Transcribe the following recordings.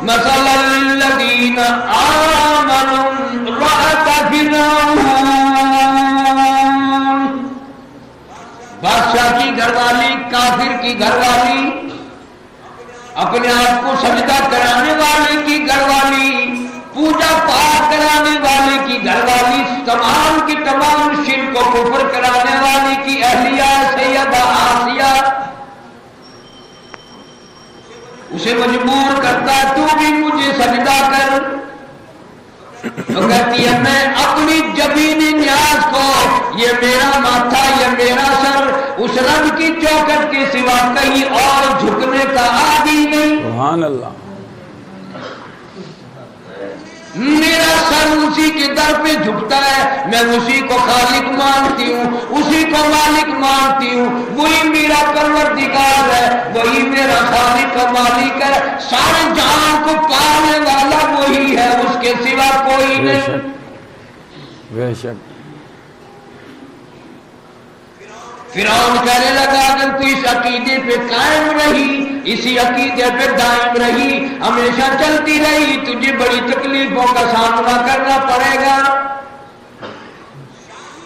مثل الذین آمنوا امرأۃ فرعون، بادشاہ کی گھر والی، کافر کی گھر والی، اپنے آپ کو سجدہ کرانے والے کی گھر والی، پوجا پاٹ کرانے والے کی گھر والی، تمام کی تمام شرک و کفر کرانے والی کی اہلیہ سیدہ آسیہ، اسے مجبور کرتا تو بھی مجھے سجدہ کر، تو کہتی ہے میں اپنی جبین نیاز کو، یہ میرا ماتھا، یہ میرا سر، اس رب کی چوکٹ کے سوا کہیں اور جھکنے کا عادی نہیں۔ سبحان اللہ۔ میرا سر اسی کے در پہ جھکتا ہے، میں اسی کو خالق مانتی ہوں، اسی کو مالک مانتی ہوں، وہی میرا پروردگار ہے، وہی میرا خالق و مالک ہے، سارے جہان کو پالنے والا وہی ہے، اس کے سوا کوئی بے نہیں۔ شک بے شک۔ فرعون کہنے لگا اگر تو اس عقیدے پہ قائم رہی، اسی عقیدے پہ دائم رہی، ہمیشہ چلتی رہی، تجھے بڑی تکلیفوں کا سامنا کرنا پڑے گا۔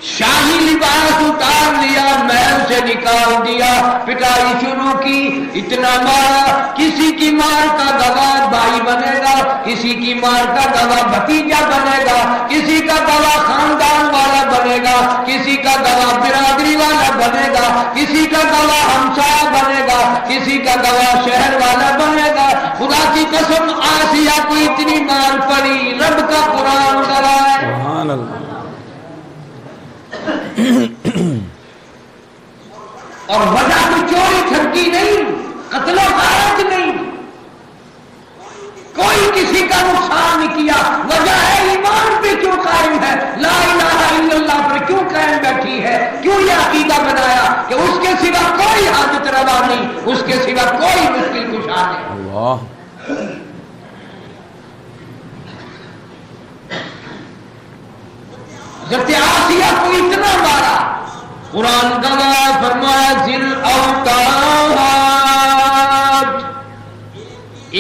شاہی لباس اتار لیا، محل سے نکال دیا، پٹائی شروع کی، اتنا مارا، کسی کی مار کا گواہ بھائی بنے گا، کسی کی مار کا گواہ بھتیجا بنے گا، کسی کا گواہ خاندان والا بنے گا، کسی کا گواہ برادری والا بنے گا، کسی کا گواہ ہمسایہ بنے گا، کسی کا گواہ شہر والا بنے گا۔ خدا کی قسم آسیہ کو اتنی مار پڑی، رب کا قرآن ڈرائے۔ سبحان اللہ۔ اور وجہ کوئی چوری ٹھگی نہیں، قتل و غارت نہیں، کوئی کسی کا نقصان نہیں کیا، وجہ ہے ایمان پہ کیوں قائم ہے، لا الہ الا اللہ پر کیوں قائم بیٹھی ہے، کیوں یہ عقیدہ بنایا کہ اس کے سوا کوئی حاجت روا نہیں، اس کے سوا کوئی مشکل کشا نہیں۔ اللہ۔ حضرت آسیہ کو اتنا مارا، قرآن گواہ فرمایا ذل اوتاد،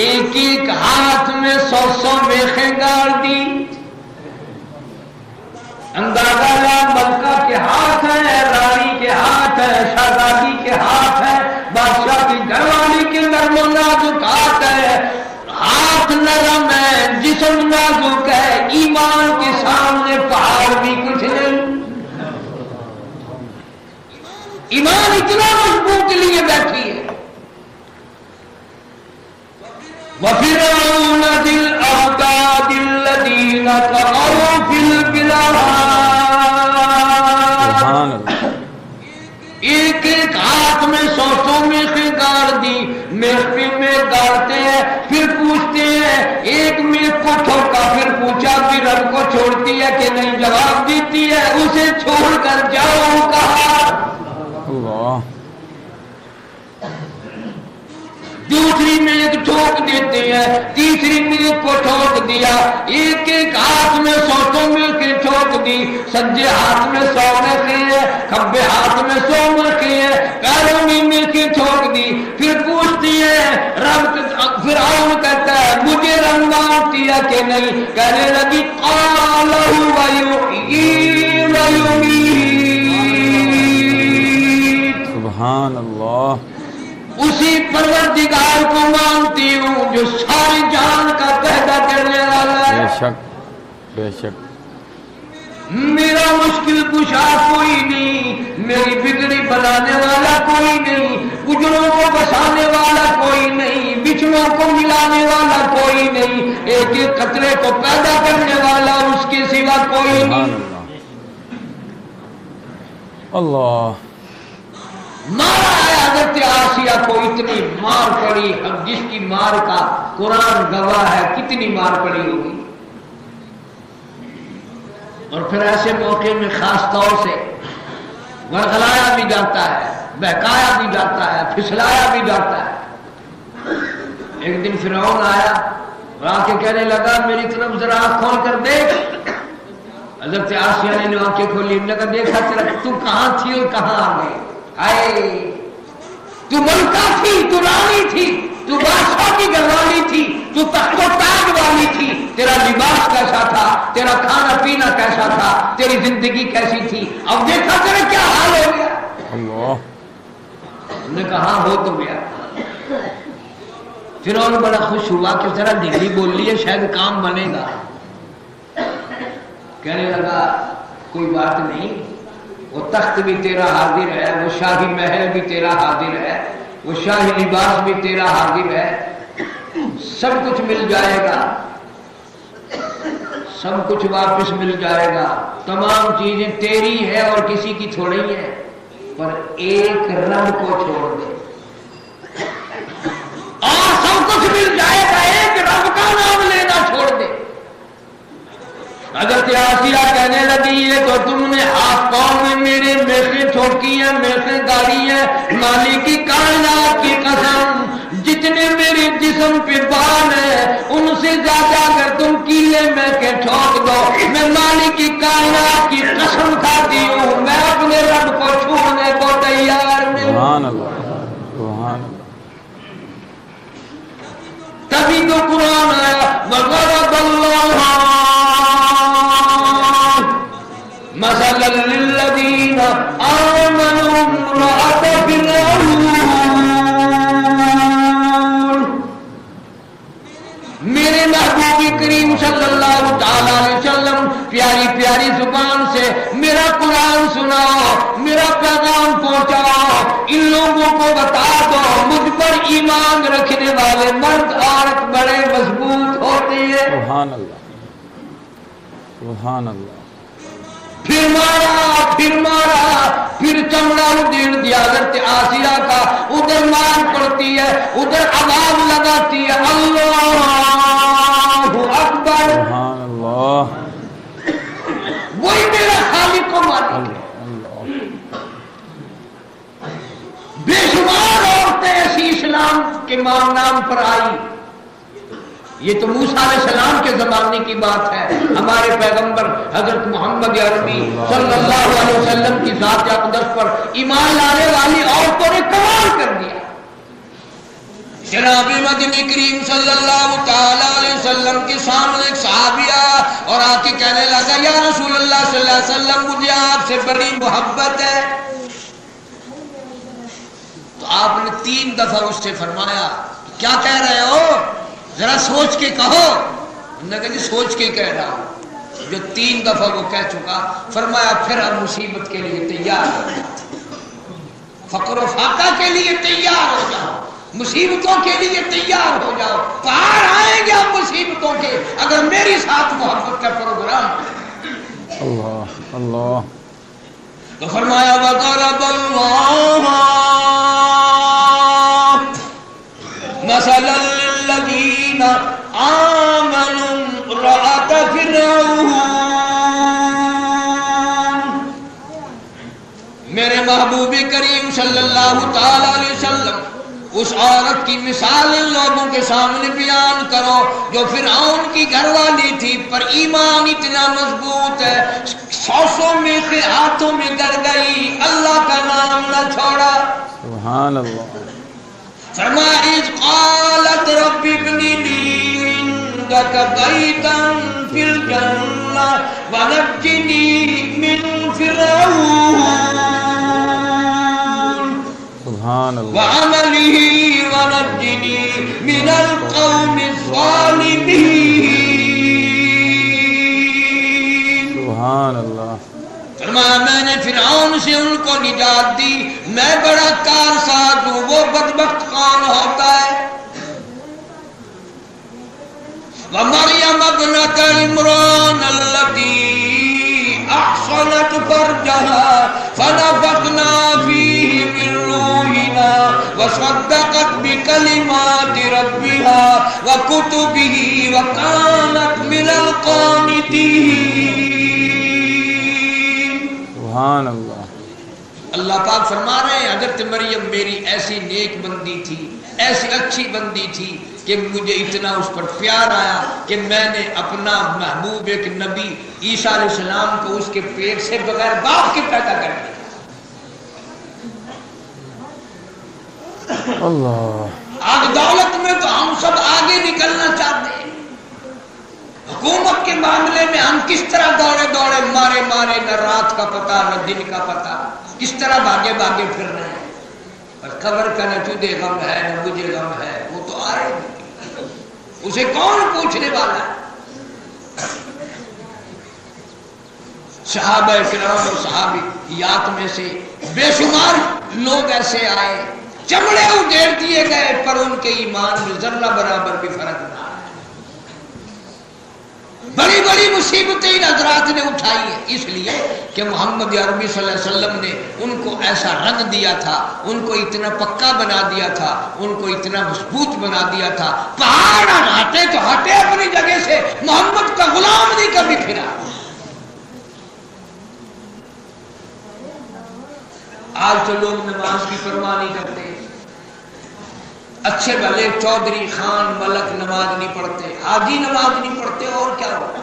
ایک ایک ہاتھ میں 100 میخیں گاڑ دی۔ اندازہ لا، ملکہ کے ہاتھ ہیں، رانی کے ہاتھ ہیں، شہزادی کے ہاتھ ہیں، بادشاہ کی گھر والی کے نرم و نازک ہاتھ ہے، ہاتھ نرم ہے، جسم نازک ہے، ایمان کے سامنے پہاڑ بھی کچھ نہیں۔ ایمان اتنا مضبوط لیے بیٹھی ہے۔ وَفِرْعَوْنَ ذِي الْأَوْتَادِ الَّذِينَ طَغَوْا فِي الْبِلَادِ، ایک ایک ہاتھ میں 100 میخیں گاڑ دی۔ میخ میں گاڑتے ہیں، پھر پوچھتے ہیں، ایک میخ کو ٹھوکا، پھر پوچھا پھر رب کو چھوڑتی ہے کہ نہیں، جواب دیتی ہے اسے چھوڑ کر جاؤ کہا۔ اللہ۔ دوسری میخ ٹھوک دیتے ہیں، تیسری میخ کو ٹھوک دیا، ایک ایک ہاتھ میں 100 میخیں ٹھوک دی، سجے ہاتھ میں 100 میخیں ہیں، کھبے ہاتھ میں 100 میخیں ہیں، پیروں میں میخیں ٹھوک دی۔ پھر پوچھتی ہے رب، فرعون کہتا ہے مجھے رنگ مانتی ہے کہ نہیں، کہنے لگی قَالَ هُوَ يُحْيِي وَيُمِيتُ، سبحان اللہ۔ اسی پروردگار کو مانتی ہوں جو ساری جان کا پیدا کرنے والا ہے۔ بے شک بے شک۔ میرا مشکل کشا کوئی نہیں، میری بگڑی بنانے والا کوئی نہیں، گجروں کو بسانے والا کوئی نہیں، بچھڑوں کو ملانے والا کوئی نہیں، ایک ایک قطرے کو پیدا کرنے والا اس کے سوا کوئی نہیں۔ اللہ۔ مارا ہے حضرت آسیہ کو، اتنی مار پڑی، اب جس کی مار کا قرآن گواہ ہے کتنی مار پڑی ہوگی۔ اور پھر ایسے موقع میں خاص طور سے ورغلایا بھی جاتا ہے، بہکایا بھی جاتا ہے، پھسلایا بھی جاتا ہے۔ ایک دن فرعون آیا اور آ کے کہنے لگا میری طرف ذرا آنکھ کھول کر دیکھ۔ حضرت آسیہ نے آنکھیں کھولی، نے کہا دیکھا تیرا تو کہاں تھی اور کہاں آ گئی؟ آئے تو ملکہ تھی، تو رانی تھی، تو بادشاہ کی گھروالی تھی، تو تخت و تیرا کھانا پینا کیسا تھا، تیری زندگی کیسی تھی، اب دیکھا تیرا کیا حال ہو گیا۔ اللہ ہم نے کہا ہو تو گیا۔ فرعون بڑا خوش ہوا کہ ذرا دلی بول لی ہے شاید کام بنے گا۔ کہنے لگا کوئی بات نہیں، وہ تخت بھی تیرا حاضر ہے، وہ شاہی محل بھی تیرا حاضر ہے، وہ شاہی لباس بھی تیرا حاضر ہے، سب کچھ مل جائے گا، سب کچھ واپس مل جائے گا، تمام چیزیں تیری ہے اور کسی کی تھوڑی ہے، پر ایک رب کو چھوڑ دے اور سب کچھ مل جائے گا، ایک رب کا نام لینا چھوڑ دے۔ حضرت آسیہ کہنے لگی یہ تو تم نے آپ قوم میں میرے میخیں ٹھوکی ہیں، میخیں گاڑی ہیں، مالک کی کائنات کی قسم جتنے میرے جسم پہ بال ہیں ان سے زیادہ اگر تم کیلے میں کے ٹھوک دو، میں مالک کی کائنات کی قسم کھاتی ہوں میں اپنے رب کو چھوڑنے کو تیار نہیں۔ سبحان اللہ سبحان اللہ۔ تبھی تو قرآن آیا وَضَرَبَ اللَّهُ مَثَلًا لِلَّذِينَ آمَنُوا امْرَأَتَ فِرْعَوْنَ۔ میرے محبوب کریم صلی اللہ تعالی علیہ وسلم پیاری پیاری زبان سے میرا قرآن سناؤ، میرا پیغام پہنچاؤ، ان لوگوں کو بتا دو مجھ پر ایمان رکھنے والے مرد عورت بڑے مضبوط ہوتے ہیں۔ سبحان اللہ سبحان اللہ۔ پھر مارا پھر چمڑا ادھیڑ دیا حضرت آسیہ کا، ادھر مار پڑتی ہے ادھر آواز لگاتی ہے اللہ اکبر، سبحان اللہ وہی میرا خالق کو مالک ہے۔ بے شمار عورتیں ایسی اسلام کے نام پر آئی، یہ تو موسیٰ علیہ السلام کے زمانے کی بات ہے، ہمارے پیغمبر حضرت محمد عربی صلی اللہ علیہ وسلم کی ذات اقدس پر ایمان لانے والی عورتوں نے کمال کر دیا۔ جناب مدنی کریم صلی اللہ تعالی علیہ وسلم کے سامنے ایک صحابی آیا اور آ کے کہنے لگا یا رسول اللہ صلی اللہ علیہ وسلم مجھے آپ سے بڑی محبت ہے۔ تو آپ نے 3 دفعہ اس سے فرمایا کیا کہہ رہے ہو، ذرا سوچ کے کہو۔ انہوں نے کہا جی سوچ کے کہہ رہا ہوں۔ جو 3 دفعہ وہ کہہ چکا فرمایا پھر اب مصیبت کے لیے تیار ہو جاؤ، فقر و فاقہ کے لیے تیار ہو جاؤ، مصیبتوں کے لیے تیار ہو جاؤ، پہاڑ آئیں گے اب مصیبتوں کے اگر میری ساتھ محبت کا پروگرام۔ اللہ اللہ۔ تو فرمایا وَضَرَبَ اللَّهُ مَثَلًا لِلَّذِينَ آمَنُوا امْرَأَتَ فِرْعَوْنَ۔ میرے محبوب کریم صلی اللہ تعالی علیہ وسلم اس عورت کی مثال ان لوگوں کے سامنے بیان کرو جو فرعون کی گھر والی تھی پر ایمان اتنا مضبوط ہے، 100 میں سے ہاتھوں میں گر گئی، اللہ کا نام نہ چھوڑا۔ سبحان اللہ۔ فرمایا اذ قالت رب ابن لي عندك بيتا في الجنة ونجني من فرعون سبحان اللہ وعمله ونجني من القوم الظالمين۔ سبحان اللہ۔ فرمایا میں نے فرعون سے ان کو نجات دی، میں بڑا کارساز ہوں، وہ بدبخت کون ہوتا ہے؟ وَمَرْيَمَ ابْنَتَ عِمْرَانَ الَّتِي أَحْصَنَتْ فَرْجَهَا فَنَفَخْنَا فِيهِ مِنْ رُوحِنَا وَصَدَّقَتْ بِكَلِمَاتِ رَبِّهَا وَكُتُبِهِ وَكَانَتْ مِنَ الْقَانِتِينَ۔ سبحان اللہ۔ اللہ پاک فرما رہے ہیں حضرت مریم میری ایسی نیک بندی تھی، ایسی اچھی بندی تھی کہ مجھے اتنا اس پر پیار آیا کہ میں نے اپنا محبوب ایک نبی عیسیٰ علیہ السلام کو اس کے پیٹ سے بغیر باپ کے پیدا کر دیا۔ اللہ۔ آج دولت میں تو ہم سب آگے نکلنا چاہتے ہیں، حکومت کے معاملے میں ہم کس طرح دوڑے دوڑے مارے مارے، نہ رات کا پتہ نہ دن کا پتہ، کس طرح بھاگے بھاگے پھر رہے ہیں. اور قبر کا نہ تجھے غم ہے نہ مجھے غم ہے، وہ تو آئے گی، اسے کون پوچھنے والا ہے. صحابہ کرام اور صحابیات میں سے بے شمار لوگ ایسے آئے، چمڑے ادھیڑ دیے گئے، پر ان کے ایمان میں ذرہ برابر بھی فرق نہ آیا. بڑی بڑی مصیبتیں ان حضرات نے اٹھائی ہیں، اس لیے کہ محمد عربی صلی اللہ علیہ وسلم نے ان کو ایسا رنگ دیا تھا، ان کو اتنا پکا بنا دیا تھا، ان کو اتنا مضبوط بنا دیا تھا. پہاڑ ہٹے تو ہٹے اپنی جگہ سے، محمد کا غلام نہیں کبھی پھرا. آج تو لوگ نماز کی پرواہ نہیں کرتے، اچھے بھلے چودھری خان ملک نماز نہیں پڑھتے، حاجی نماز نہیں پڑھتے، اور کیا ہوگا.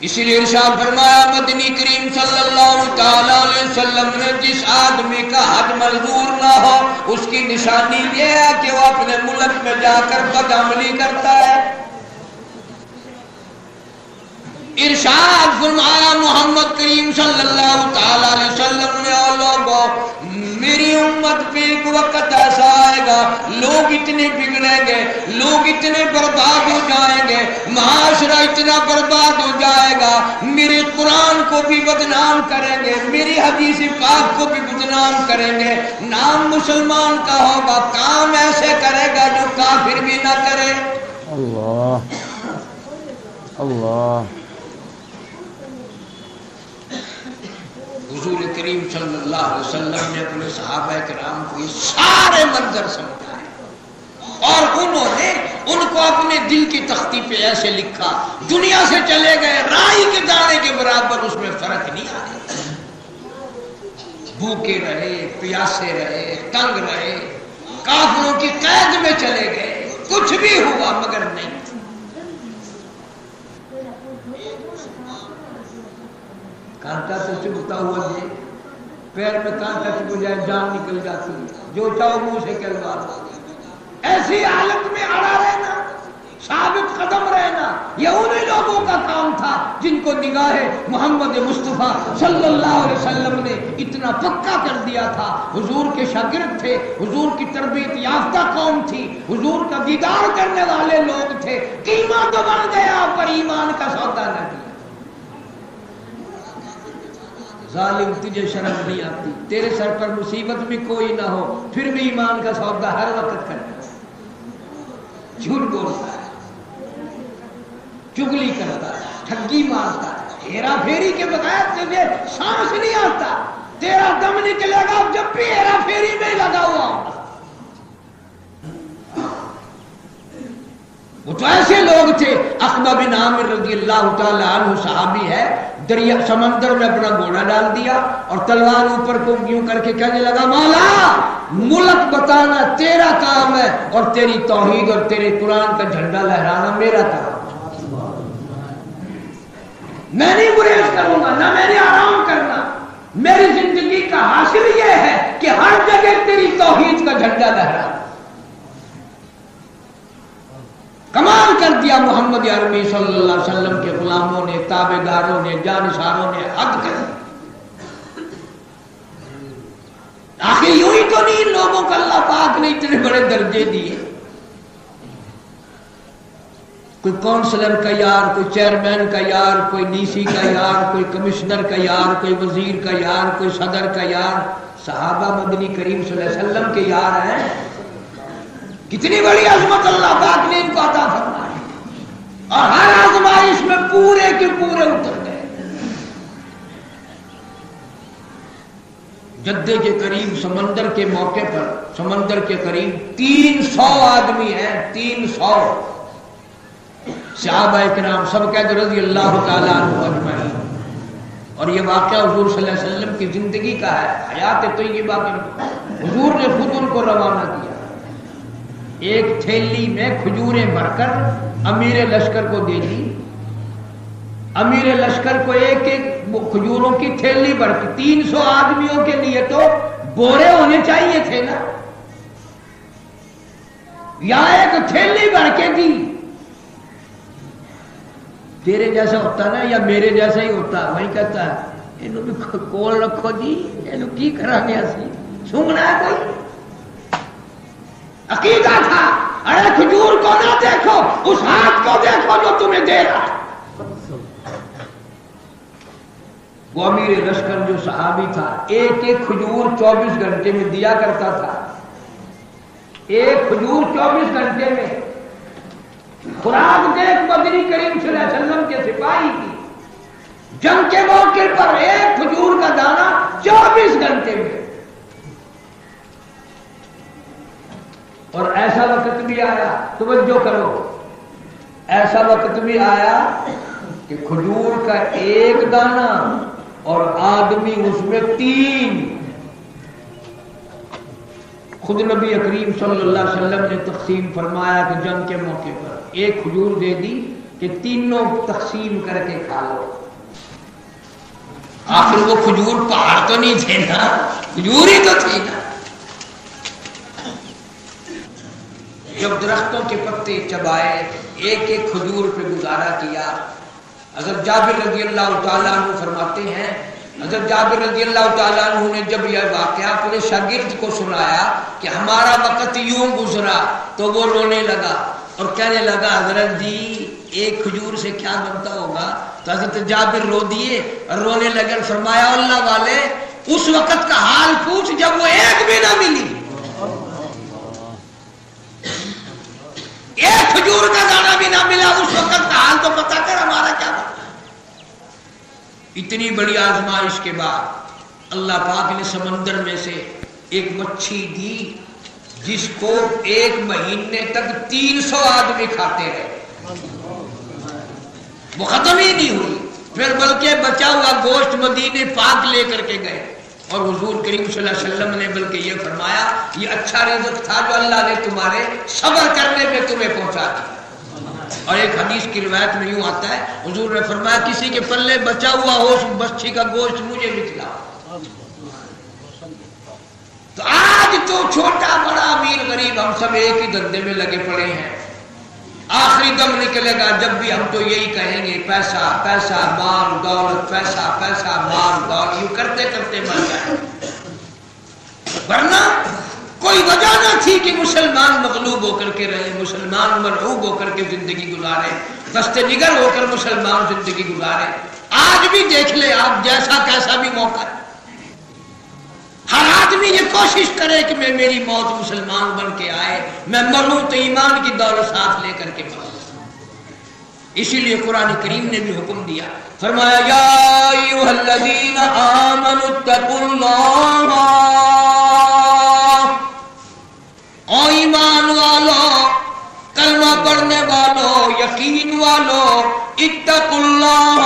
اسی لیے ارشاد فرمایا مدنی کریم صلی اللہ تعالی علیہ وسلم نے جس آدمی کا حج منظور نہ ہو اس کی نشانی یہ ہے کہ وہ اپنے ملک میں جا کر بدعملی کرتا ہے. ارشاد فرمایا محمد کریم صلی اللہ تعالی علیہ وسلم نے، اور لوگوں میری امت پہ ایک وقت ایسا آئے گا، لوگ اتنے بگڑیں گے، لوگ اتنے برباد ہو جائیں گے، معاشرہ اتنا برباد ہو جائے گا، میرے قرآن کو بھی بدنام کریں گے، میری حدیث پاک کو بھی بدنام کریں گے، نام مسلمان کا ہوگا، کام ایسے کرے گا جو کافر بھی نہ کرے. اللہ اللہ. حضور کریم صلی اللہ علیہ وسلم نے اپنے صحابہ کرام کو یہ سارے منظر سمجھائے، اور انہوں نے ان کو اپنے دل کی تختی پہ ایسے لکھا، دنیا سے چلے گئے، رائی کے دانے کے برابر اس میں فرق نہیں آیا. بھوکے رہے، پیاسے رہے، تنگ رہے، کافروں کی قید میں چلے گئے، کچھ بھی ہوا مگر نہیں. کانٹا تو چبھتا ہوا جی، پیر میں کانٹا چبھ جائے جان نکل جاتی ہے، جو چاہو منہ سے کہلوا دو. ایسی حالت میں اڑا رہنا، ثابت قدم رہنا، یہ انہی لوگوں کا کام تھا جن کو نگاہ محمد مصطفیٰ صلی اللہ علیہ وسلم نے اتنا پکا کر دیا تھا. حضور کے شاگرد تھے، حضور کی تربیت یافتہ قوم تھی، حضور کا دیدار کرنے والے لوگ تھے. قیمہ تو بن گیا پر ایمان کا سودا نہ کیا. ظالم تجھے شرم نہیں آتی، تیرے سر پر مصیبت بھی کوئی نہ ہو پھر بھی ایمان کا سودا ہر وقت کرتا ہے، جھوٹ بولتا ہے، چگلی کرتا ہے، ٹھگی مارتا ہے، ہیرا پھیری کے بغیر تجھے سانس نہیں آتا. تیرا دم نکلے گا جب بھی ہیرا پھیری میں لگا ہوا ہوگا. وہ تو ایسے لوگ تھے. عقبہ بن عامر رضی اللہ تعالی عنہ صحابی ہے، دریا سمندر میں اپنا گھوڑا ڈال دیا اور تلوار اوپر کو یوں کر کے کہنے لگا مولا ملک بتانا تیرا کام ہے اور تیری توحید اور تیرے قرآن کا جھنڈا لہرانا میرا کام ہے. میں نہیں گریز کروں گا، نہ میں نے آرام کرنا. میری زندگی کا حاصل یہ ہے کہ ہر جگہ تیری توحید کا جھنڈا لہرانا. کمال کر دیا محمد عربی صلی اللہ علیہ وسلم کے غلاموں نے، تابعداروں نے، جانشاروں نے حد کر دی. آخر یوں ہی تو نہیں لوگوں کو اللہ پاک نے اتنے بڑے درجے دیے. کوئی کونسلر کا یار، کوئی چیئرمین کا یار، کوئی ڈی سی کا یار، کوئی کمشنر کا یار، کوئی وزیر کا یار، کوئی صدر کا یار. صحابہ مدنی کریم صلی اللہ علیہ وسلم کے یار ہیں. کتنی بڑی عظمت اللہ پاک نے ان کو عطا فرمائی، اور ہر آزمائش میں پورے کے پورے اتر گئے. جدے کے قریب سمندر کے موقع پر، سمندر کے قریب 300 آدمی ہیں، 300 صحابہ کرام سب کہتے رضی اللہ تعالیٰ عنہ اجمعین. اور یہ واقعہ حضور صلی اللہ علیہ وسلم کی زندگی کا ہے، حیات طیبہ کی. حضور نے خود ان کو روانہ کیا. ایک تھیلی میں کھجوریں بھر کر امیر لشکر کو دے دی. امیر لشکر کو ایک ایک کھجوروں کی تھیلی بھر کے 300 آدمیوں کے لیے تو بورے ہونے چاہیے تھے نا، یا ایک تھیلی بھر کے دی. تیرے جیسا ہوتا نا یا میرے جیسا ہی ہوتا, وہی کہتا ہے انہوں بھی کول رکھو جی, انہوں کی کرا گیا سی سنگنا ہے کوئی عقیدہ تھا. ارے کھجور کو نہ دیکھو, اس ہاتھ کو دیکھو جو تمہیں دے رہا ہے. وہ امیر لشکر جو صحابی تھا, ایک ایک کھجور 24 گھنٹے میں دیا کرتا تھا. ایک کھجور 24 گھنٹے میں. خوراک دیکھ بدری کریم صلی اللہ علیہ وسلم کے سپاہی کی, جنگ کے موقع پر ایک کھجور کا دانہ 24 گھنٹے میں. اور ایسا وقت بھی آیا, توجہ کرو, ایسا وقت بھی آیا کہ کھجور کا ایک دانہ اور آدمی اس میں 3. خود نبی کریم صلی اللہ علیہ وسلم نے تقسیم فرمایا کہ جنگ کے موقع پر ایک کھجور دے دی کہ تینوں تقسیم کر کے کھا لو. آخر وہ کھجور پہاڑ تو نہیں تھے نا, کھجور ہی تو تھی نا. جب درختوں کے پتے چبائے, ایک ایک کھجور پہ گزارا کیا. حضرت جابر رضی اللہ تعالیٰ عنہ فرماتے ہیں, حضرت جابر رضی اللہ تعالیٰ عنہ نے جب یہ واقعہ اپنے شاگرد کو سنایا کہ ہمارا وقت یوں گزرا, تو وہ رونے لگا اور کہنے لگا حضرت جی ایک کھجور سے کیا بنتا ہوگا. تو حضرت جابر رو دیے اور رونے لگے. فرمایا اللہ والے اس وقت کا حال پوچھ جب وہ ایک بھی نہ ملی. ایک کھجور کا دانہ بھی نہ ملا, اس وقت کا حال تو پتا کر ہمارا کیا بنا. اتنی بڑی آزمائش کے بعد اللہ پاک نے سمندر میں سے ایک مچھی دی جس کو 1 مہینے تک 300 آدمی کھاتے رہے, وہ ختم ہی نہیں ہوئی. پھر بلکہ بچا ہوا گوشت مدینے پاک لے کر کے گئے, اور حضور کریم صلی اللہ علیہ وسلم نے بلکہ یہ فرمایا یہ اچھا رزق تھا جو اللہ نے تمہارے صبر کرنے پہ تمہیں پہنچا دیا. اور ایک حدیث کی روایت میں یوں آتا ہے, حضور نے فرمایا کسی کے پلے بچا ہوا ہو اس مچھی کا گوشت مجھے نکلا. تو آج تو چھوٹا بڑا امیر غریب ہم سب ایک ہی دھندے میں لگے پڑے ہیں. آخری دم نکلے گا جب بھی ہم تو یہی کہیں گے پیسہ پیسہ مال دولت, پیسہ پیسہ مال دولت, یوں کرتے کرتے مر جائیں. ورنہ کوئی وجہ نہ تھی کہ مسلمان مغلوب ہو کر کے رہے, مسلمان مرعوب ہو کر کے زندگی گزارے, دست نگر ہو کر مسلمان زندگی گزارے. آج بھی دیکھ لے آپ, جیسا کیسا بھی موقع ہے, ہر آدمی یہ کوشش کرے کہ میری موت مسلمان بن کے آئے, میں مروں تو ایمان کی دولت ساتھ لے کر کے مروں. اسی لیے قرآن کریم نے بھی حکم دیا, فرمایا یا ایھا الذین آمنوا اتقوا اللہ, او ایمان والو, کلمہ پڑھنے والو, یقین والو, اتقوا اللہ,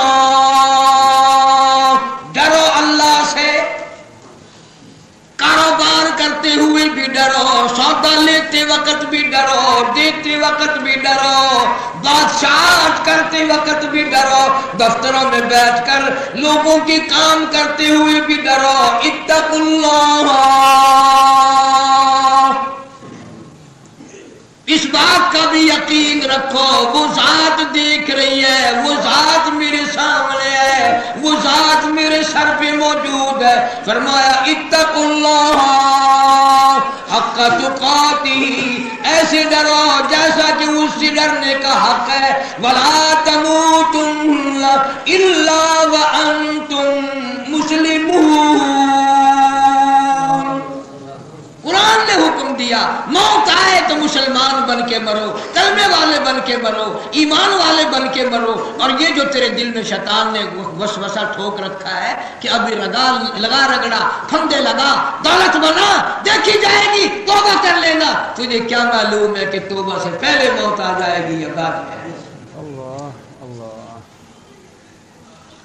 ڈرو اللہ سے. کاروبار کرتے ہوئے بھی ڈرو, سودا لیتے وقت بھی ڈرو, دیتے وقت بھی ڈرو, بادشاہت کرتے وقت بھی ڈرو, دفتروں میں بیٹھ کر لوگوں کے کام کرتے ہوئے بھی ڈرو. اتقوا اللہ, اس بات کا بھی یقین رکھو وہ ذات دیکھ رہی ہے, وہ ذات میرے سامنے ہے, وہ ذات میرے سر پہ موجود ہے. فرمایا اتقوا اللہ حق تقاتہ, ایسے ڈرو جیسا کہ اس سے ڈرنے کا حق ہے. ولا تموتن الا وانتم مسلمون. قرآن نے حکم دیا موت آئے تو مسلمان بن کے مرو, کلمے والے بن کے مرو, ایمان والے بن کے مرو. اور یہ جو تیرے دل میں شیطان نے وسوسہ ٹھوک رکھا ہے کہ ابھی لگا رگڑا, پھندے لگا, دولت بنا, دیکھی جائے گی, توبہ کر لینا. تجھے کیا معلوم ہے کہ توبہ سے پہلے موت آ جائے گی یا بعد میں؟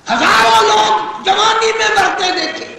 ہزاروں لوگ جوانی میں مرتے دیکھے,